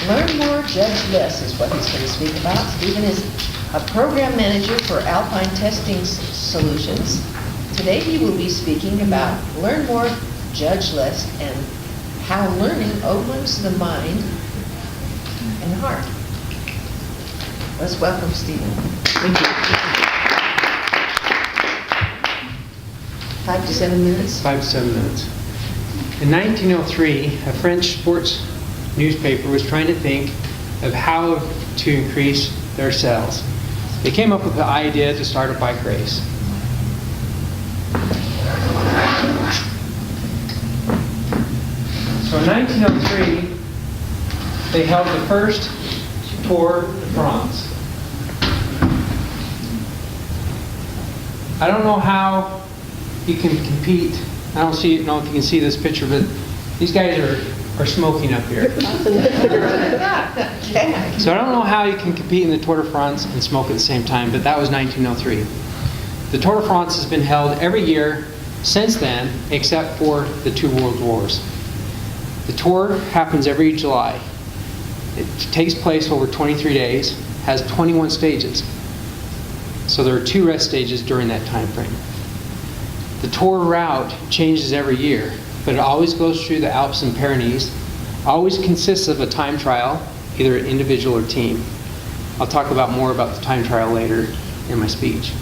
Learn More, Judge Less is what he's going to speak about. Stephen is a program manager for Alpine Testing Solutions. Today he will be speaking about Learn More, Judge Less and how learning opens the mind and heart. Let's welcome Stephen. Thank you. 5 to 7 minutes. 5 to 7 minutes. In 1903, a French sports newspaper was trying to think of how to increase their sales. They came up with the idea to start a bike race. So in 1903, they held the first Tour de France. I don't know how you can compete. I don't know if you can see this picture, but these guys are smoking up here. So I don't know how you can compete in the Tour de France and smoke at the same time, but that was 1903. The Tour de France has been held every year since then, except for the 2 world wars. The tour happens every July. It takes place over 23 days, has 21 stages. So there are 2 rest stages during that time frame. The tour route changes every year, but it always goes through the Alps and Pyrenees, always consists of a time trial, either individual or team. I'll talk more about the time trial later in my speech.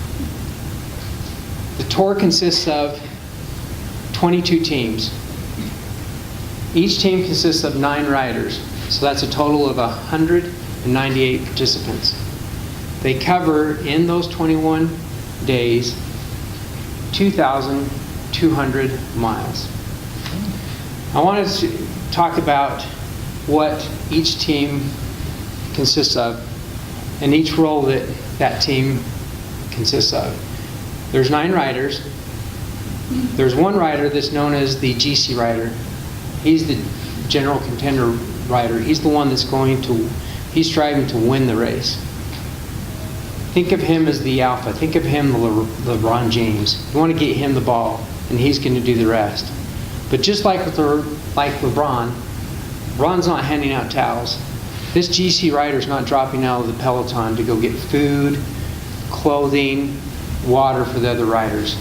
The tour consists of 22 teams. Each team consists of 9 riders, so that's a total of 198 participants. They cover, in those 21 days, 2,200 miles. I wanted to talk about what each team consists of and each role that that team consists of. There's 9 riders. There's 1 rider that's known as the GC rider. He's the general contender rider. He's the one that's he's striving to win the race. Think of him as the alpha. Think of him LeBron James. You want to get him the ball, and he's going to do the rest. But just like LeBron's not handing out towels. This GC rider's not dropping out of the peloton to go get food, clothing, water for the other riders.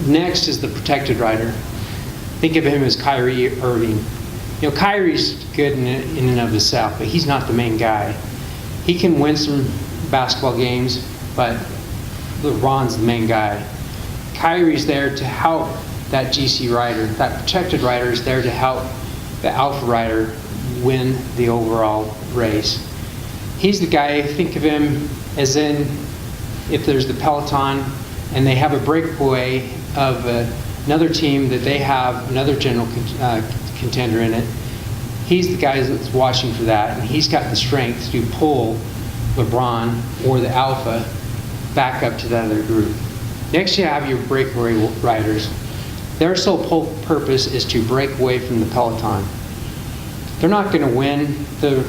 Next is the protected rider. Think of him as Kyrie Irving. You know, Kyrie's good in and of himself, but he's not the main guy. He can win some basketball games, but LeBron's the main guy. Kyrie's there to help that GC rider. That protected rider is there to help the alpha rider win the overall race. He's the guy, think of him as in, if there's the peloton and they have a breakaway of another team that they have another general contender in it, he's the guy that's watching for that, and he's got the strength to pull LeBron or the alpha back up to the other group. Next you have your breakaway riders. Their sole purpose is to break away from the peloton. They're not going to win the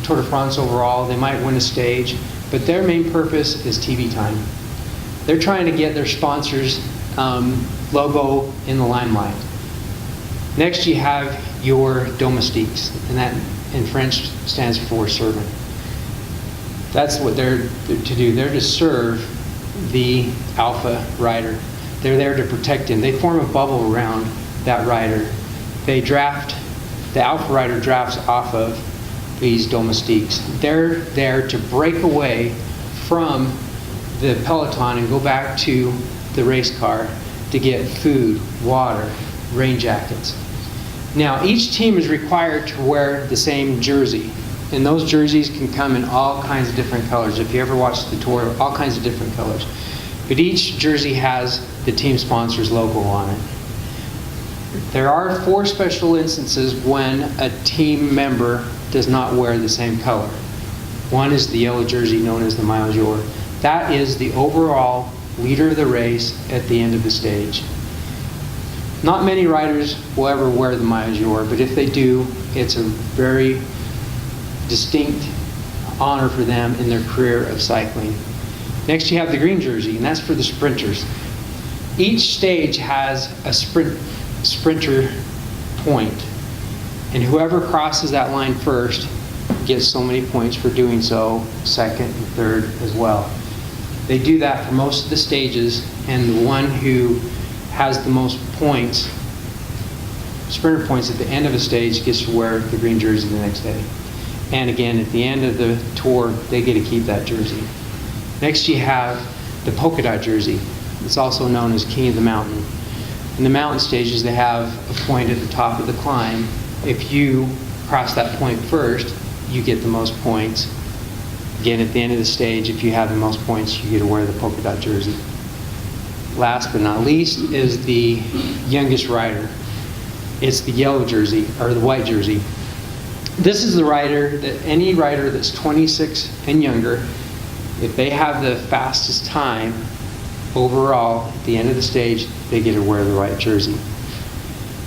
Tour de France overall. They might win a stage, but their main purpose is TV time. They're trying to get their sponsors' logo in the limelight. Next you have your domestiques, and that in French stands for servant. That's what they're to do. They're to serve the alpha rider. They're there to protect him. They form a bubble around that rider. The alpha rider drafts off of these domestiques. They're there to break away from the peloton and go back to the race car to get food, water, rain jackets. Now, each team is required to wear the same jersey, and those jerseys can come in all kinds of different colors. If you ever watched the tour, all kinds of different colors. But each jersey has the team sponsor's logo on it. There are 4 special instances when a team member does not wear the same color. One is the yellow jersey known as the Maillot Jaune. That is the overall leader of the race at the end of the stage. Not many riders will ever wear the Maillot Jaune, but if they do, it's a very distinct honor for them in their career of cycling. Next you have the green jersey, and that's for the sprinters. Each stage has a sprinter point, And whoever crosses that line first gets so many points for doing so, second and third as well. They do that for most of the stages, and the one who has the most points, sprinter points at the end of a stage, gets to wear the green jersey the next day. And again, at the end of the tour, they get to keep that jersey. Next you have the polka dot jersey. It's also known as King of the Mountain. In the mountain stages, they have a point at the top of the climb. If you cross that point first, you get the most points. Again, at the end of the stage, if you have the most points, you get to wear the polka dot jersey. Last but not least is the youngest rider. It's the yellow jersey, or the white jersey. This is the rider that any rider that's 26 and younger, if they have the fastest time overall at the end of the stage, they get to wear the white jersey.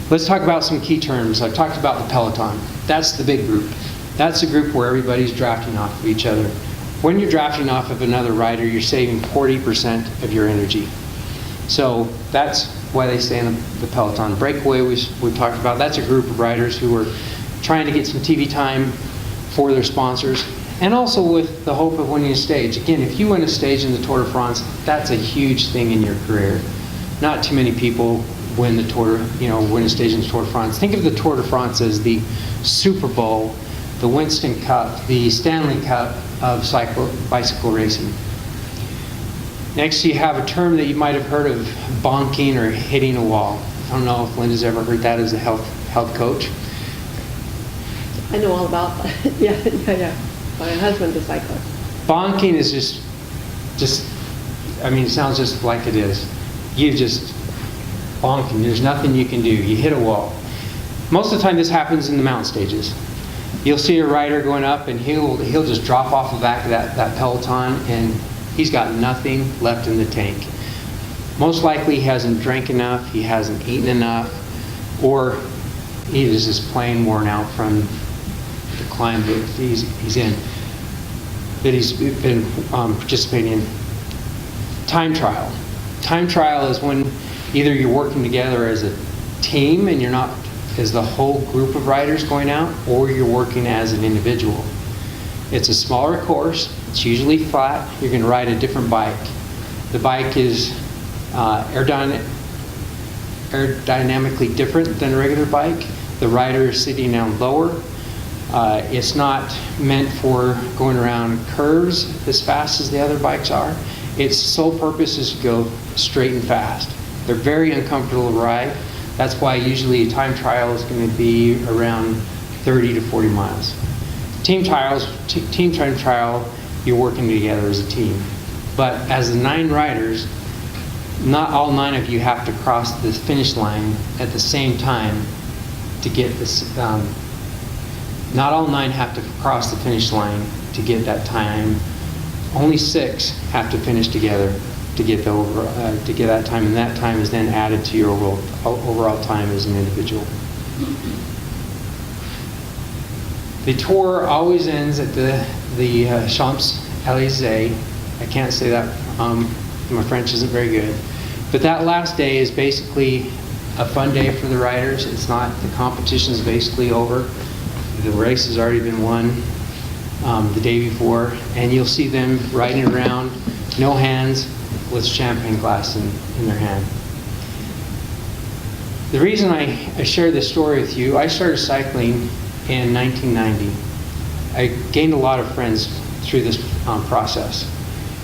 Let's talk about some key terms. I've talked about the peloton. That's the big group. That's the group where everybody's drafting off of each other. When you're drafting off of another rider, you're saving 40% of your energy. So that's why they stay in the peloton. Breakaway, we talked about, that's a group of riders who are trying to get some TV time for their sponsors, and also with the hope of winning a stage. Again, if you win a stage in the Tour de France, that's a huge thing in your career. Not too many people win the Tour, win a stage in the Tour de France. Think of the Tour de France as the Super Bowl, the Winston Cup, the Stanley Cup of bicycle racing. Next, you have a term that you might have heard of, bonking or hitting a wall. I don't know if Linda's ever heard that as a health coach. I know all about that. Yeah. My husband's a cyclist. Bonking is just, it sounds just like it is. You just bonking. There's nothing you can do. You hit a wall. Most of the time this happens in the mountain stages. You'll see a rider going up and he'll just drop off the back of that peloton and he's got nothing left in the tank. Most likely he hasn't drank enough, he hasn't eaten enough, or he is just plain worn out from the climb that he's in, that he's been participating in. Time trial. Time trial is when either you're working together as a team and you're not as the whole group of riders going out, or you're working as an individual. It's a smaller course. It's usually flat. You're going to ride a different bike. The bike is aerodynamically different than a regular bike. The rider is sitting down lower. It's not meant for going around curves as fast as the other bikes are. Its sole purpose is to go straight and fast. They're very uncomfortable to ride. That's why usually a time trial is going to be around 30 to 40 miles. Team time trial, you're working together as a team. But as the 9 riders, not all 9 of you have to cross the finish line at the same time to get this. Not all 9 have to cross the finish line to get that time. Only 6 have to finish together to get that time, and that time is then added to your overall time as an individual. The tour always ends at the Champs-Élysées. I can't say that, my French isn't very good. But that last day is basically a fun day for the riders. It's not, the competition is basically over. The race has already been won the day before, and you'll see them riding around, no hands, with champagne glass in their hand. The reason I share this story with you, I started cycling in 1990. I gained a lot of friends through this process.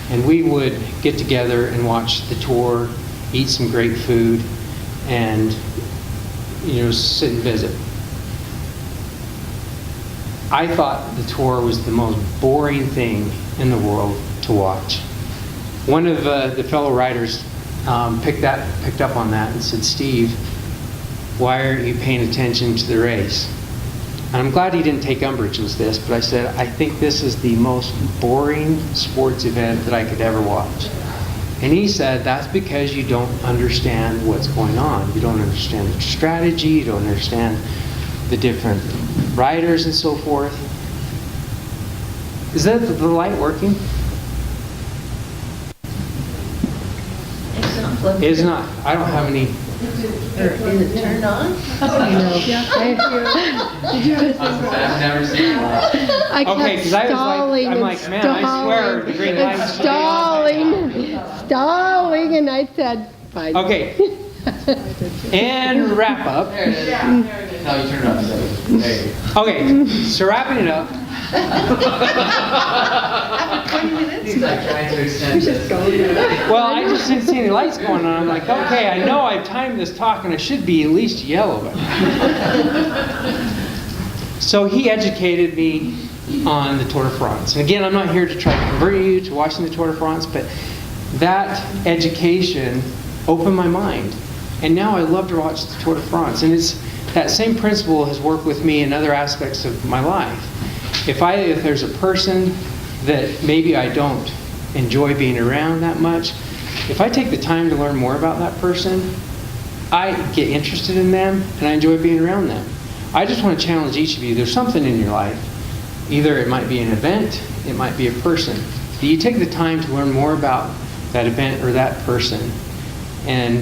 And we would get together and watch the tour, eat some great food, and sit and visit. I thought the tour was the most boring thing in the world to watch. One of the fellow riders picked up on that and said, "Steve, why aren't you paying attention to the race?" And I'm glad he didn't take umbrage with this, but I said, "I think this is the most boring sports event that I could ever watch." And he said, "That's because you don't understand what's going on. You don't understand the strategy, you don't understand the different riders and so forth." Is that the light working? It's not plugged in. It's not. I don't have any. Or is it turned on? Yeah, thank you. Did you have I've never seen that. I Okay, kept 'cause I was like- stalling I'm and like, man, I swear, the green stalling, lights and stalling, and I said, fine. Okay, and wrap up. There it is. No, you turn it up. There you go. Okay, so wrapping it up. After 20 minutes? He's like trying to extend this. Well, I just didn't see any lights going on. I'm like, okay, I know I've timed this talk and I should be at least yellow. So he educated me on the Tour de France. And again, I'm not here to try to convert you to watching the Tour de France, but that education opened my mind. And now I love to watch the Tour de France. And it's that same principle has worked with me in other aspects of my life. If there's a person that maybe I don't enjoy being around that much, if I take the time to learn more about that person, I get interested in them and I enjoy being around them. I just want to challenge each of you. There's something in your life. Either it might be an event, it might be a person. Do you take the time to learn more about that event or that person? And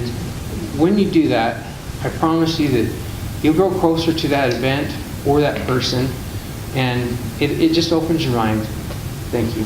when you do that, I promise you that you'll grow closer to that event or that person, and it just opens your mind. Thank you.